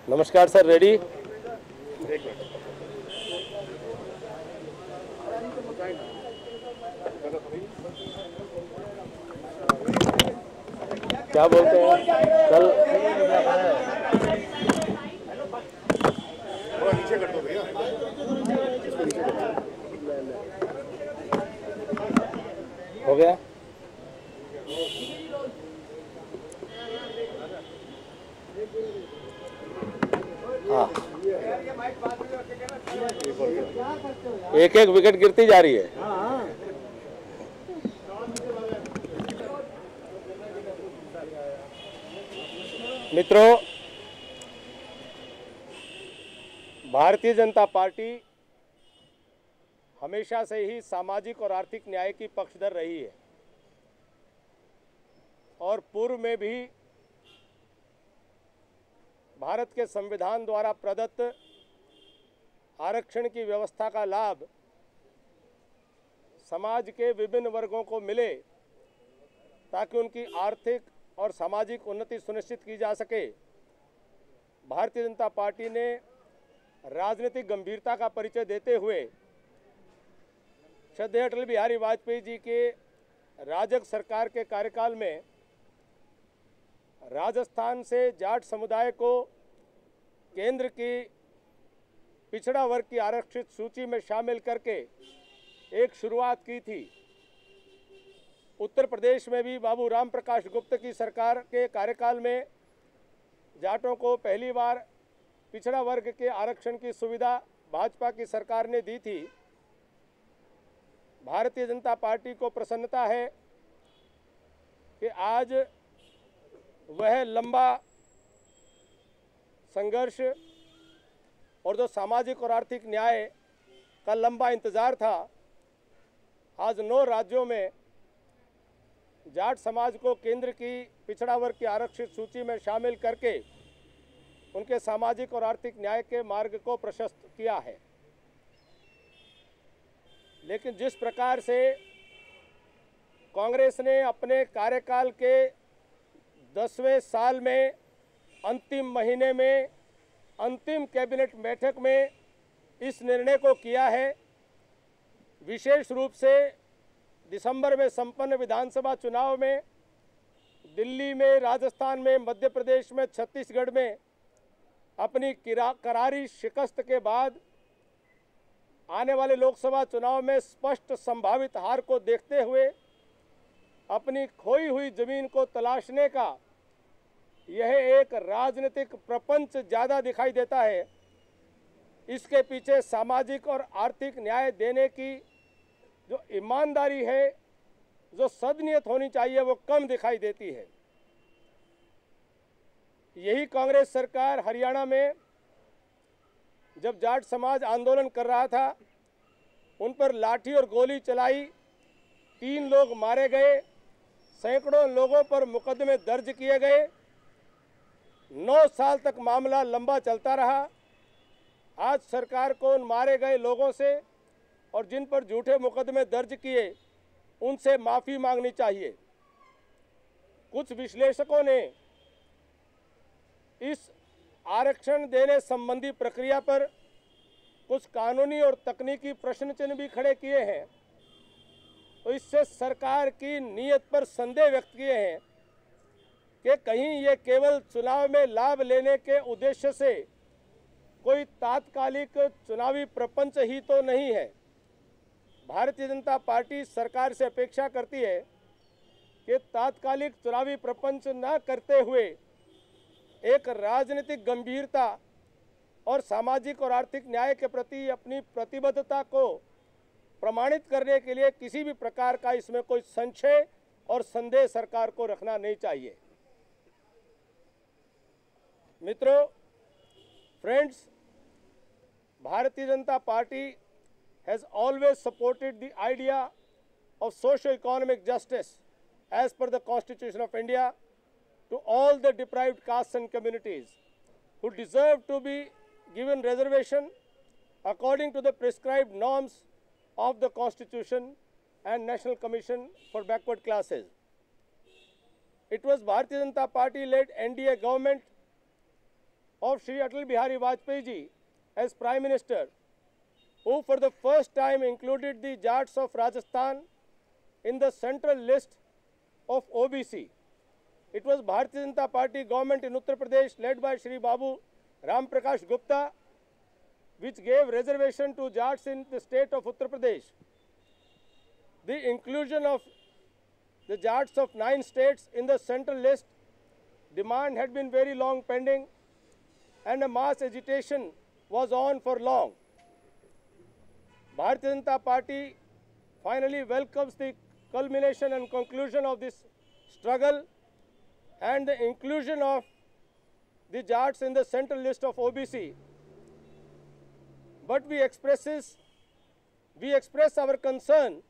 नमस्कार sir, ready? क्या बोलते हैं कल? थोड़ा नीचे कर दो भैया, इसको नीचे कर दो। हो गया? हाँ, एक एक विकेट गिरती जा रही है। मित्रों, भारतीय जनता पार्टी हमेशा से ही सामाजिक और आर्थिक न्याय की पक्षधर रही है और पूर्व में भी भारत के संविधान द्वारा प्रदत्त आरक्षण की व्यवस्था का लाभ समाज के विभिन्न वर्गों को मिले ताकि उनकी आर्थिक और सामाजिक उन्नति सुनिश्चित की जा सके। भारतीय जनता पार्टी ने राजनीतिक गंभीरता का परिचय देते हुए श्रद्धेय अटल बिहारी वाजपेयी जी के राजग सरकार के कार्यकाल में राजस्थान से जाट समुदाय को केंद्र की पिछड़ा वर्ग की आरक्षित सूची में शामिल करके एक शुरुआत की थी। उत्तर प्रदेश में भी बाबू राम प्रकाश गुप्त की सरकार के कार्यकाल में जाटों को पहली बार पिछड़ा वर्ग के आरक्षण की सुविधा भाजपा की सरकार ने दी थी। भारतीय जनता पार्टी को प्रसन्नता है कि आज वह लंबा संघर्ष और जो सामाजिक और आर्थिक न्याय का लंबा इंतजार था, आज 9 राज्यों में जाट समाज को केंद्र की पिछड़ा वर्ग की आरक्षित सूची में शामिल करके उनके सामाजिक और आर्थिक न्याय के मार्ग को प्रशस्त किया है। लेकिन जिस प्रकार से कांग्रेस ने अपने कार्यकाल के 10वें साल में अंतिम महीने में अंतिम कैबिनेट बैठक में इस निर्णय को किया है, विशेष रूप से दिसंबर में संपन्न विधानसभा चुनाव में दिल्ली में, राजस्थान में, मध्य प्रदेश में, छत्तीसगढ़ में अपनी करारी शिकस्त के बाद आने वाले लोकसभा चुनाव में स्पष्ट संभावित हार को देखते हुए अपनी खोई हुई जमीन को तलाशने का यह एक राजनीतिक प्रपंच ज़्यादा दिखाई देता है। इसके पीछे सामाजिक और आर्थिक न्याय देने की जो ईमानदारी है, जो सदनियत होनी चाहिए, वो कम दिखाई देती है। यही कांग्रेस सरकार हरियाणा में जब जाट समाज आंदोलन कर रहा था, उन पर लाठी और गोली चलाई, 3 लोग मारे गए, सैकड़ों लोगों पर मुकदमे दर्ज किए गए, 9 साल तक मामला लंबा चलता रहा। आज सरकार को उन मारे गए लोगों से और जिन पर झूठे मुकदमे दर्ज किए उनसे माफ़ी मांगनी चाहिए। कुछ विश्लेषकों ने इस आरक्षण देने संबंधी प्रक्रिया पर कुछ कानूनी और तकनीकी प्रश्न चिन्ह भी खड़े किए हैं, तो इससे सरकार की नीयत पर संदेह व्यक्त किए हैं कि कहीं ये केवल चुनाव में लाभ लेने के उद्देश्य से कोई तात्कालिक चुनावी प्रपंच ही तो नहीं है। भारतीय जनता पार्टी सरकार से अपेक्षा करती है कि तात्कालिक चुनावी प्रपंच न करते हुए एक राजनीतिक गंभीरता और सामाजिक और आर्थिक न्याय के प्रति अपनी प्रतिबद्धता को प्रमाणित करने के लिए किसी भी प्रकार का इसमें कोई संशय और संदेह सरकार को रखना नहीं चाहिए। मित्रों, friends, Bharatiya Janata party has always supported the idea of socio-economic justice as per the Constitution of India to all the deprived castes and communities who deserve to be given reservation according to the prescribed norms of the Constitution and National Commission for Backward Classes. It was Bharatiya Janata Party led NDA government of Shri Atal Bihari Vajpayee ji as Prime Minister, who for the first time included the Jats of Rajasthan in the central list of OBC. It was Bharatiya Janata Party government in Uttar Pradesh led by Shri Babu Ram Prakash Gupta, which gave reservation to Jats in the state of Uttar Pradesh. The inclusion of the Jats of 9 states in the central list demand had been very long pending, and a mass agitation was on for long. Bharatiya Janata Party finally welcomes the culmination and conclusion of this struggle and the inclusion of the Jats in the central list of OBC. But we express our concern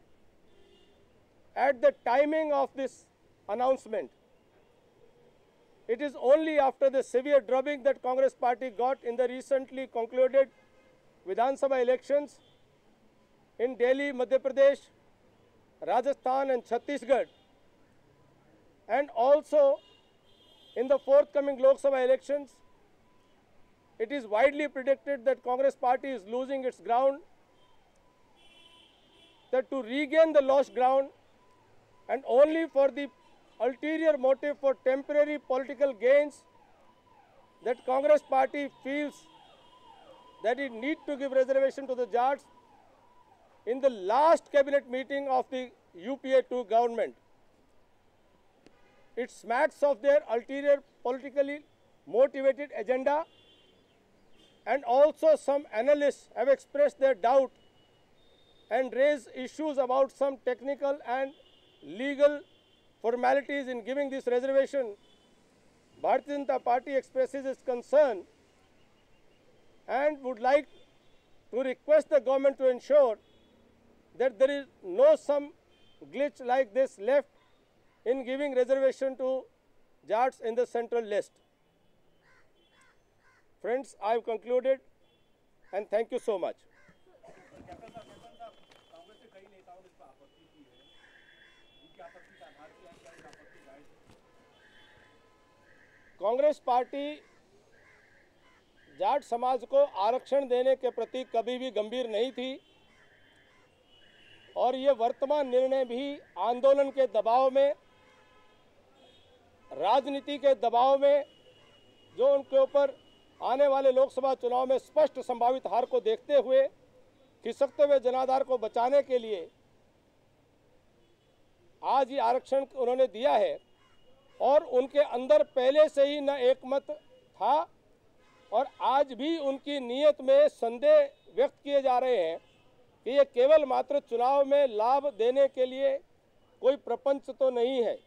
at the timing of this announcement. It is only after the severe drubbing that Congress Party got in the recently concluded Vidhan Sabha elections in Delhi, Madhya Pradesh, Rajasthan and Chhattisgarh, and also in the forthcoming Lok Sabha elections. It is widely predicted that Congress Party is losing its ground, that to regain the lost ground and only for the ulterior motive for temporary political gains, that Congress Party feels that it need to give reservation to the Jats in the last cabinet meeting of the UPA 2 government. It smacks of their ulterior politically motivated agenda, and also some analysts have expressed their doubt and raised issues about some technical and legal formalities in giving this reservation. Bharatiya Janata Party expresses its concern and would like to request the government to ensure that there is no some glitch like this left in giving reservation to Jats in the central list. Friends, I have concluded and thank you so much. Congress party Jat समाज को आरक्षण देने के प्रति कभी भी गंभीर नहीं थी और ये वर्तमान निर्णय भी आंदोलन के दबाव में, राजनीति के दबाव में, जो उनके ऊपर आने वाले लोकसभा चुनाव में स्पष्ट संभावित हार को देखते हुए खिसकते हुए जनाधार को बचाने के लिए आज ये आरक्षण उन्होंने दिया है। और उनके अंदर पहले से ही न एकमत था और आज भी उनकी नीयत में संदेह व्यक्त किए जा रहे हैं कि ये केवल मात्र चुनाव में लाभ देने के लिए कोई प्रपंच तो नहीं है।